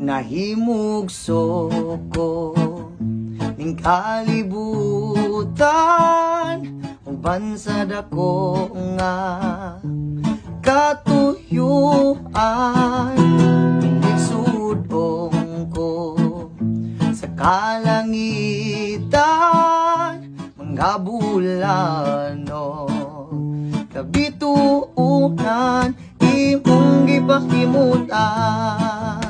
nahimugso ko ning kalibutan uban sa dako nga katuyuan. Sudong ko sa kalangitan mga bulano kabituunan imong gipahimutan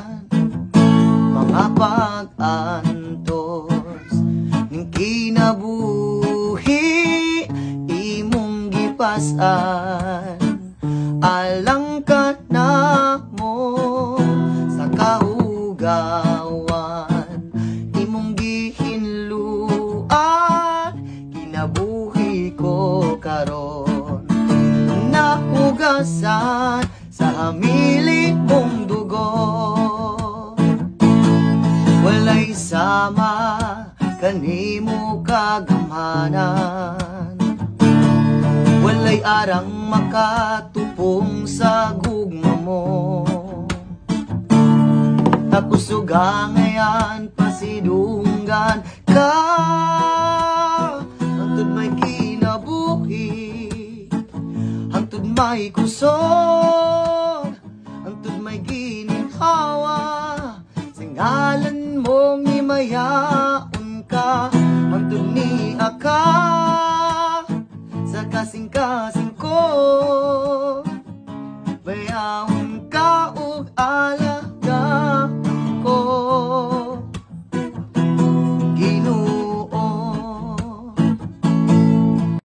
mga pag-antos ning kinabuhi imong gipasan alang ka na mo sa kaugawan imong gihinluan kinabuhi ko karon nahugasan sa hamili kong dugo walay sama kanimo kagamanan walay arang makatupong sa gugma mo nakusuga ngayon pasidunggan ka hangtod may kinabuhi hangtod may kusog hangtod may gininhawa sa ngalan mong imayaon ka hangtod ni aka sa kasing-kasing ko bayawon ka og ala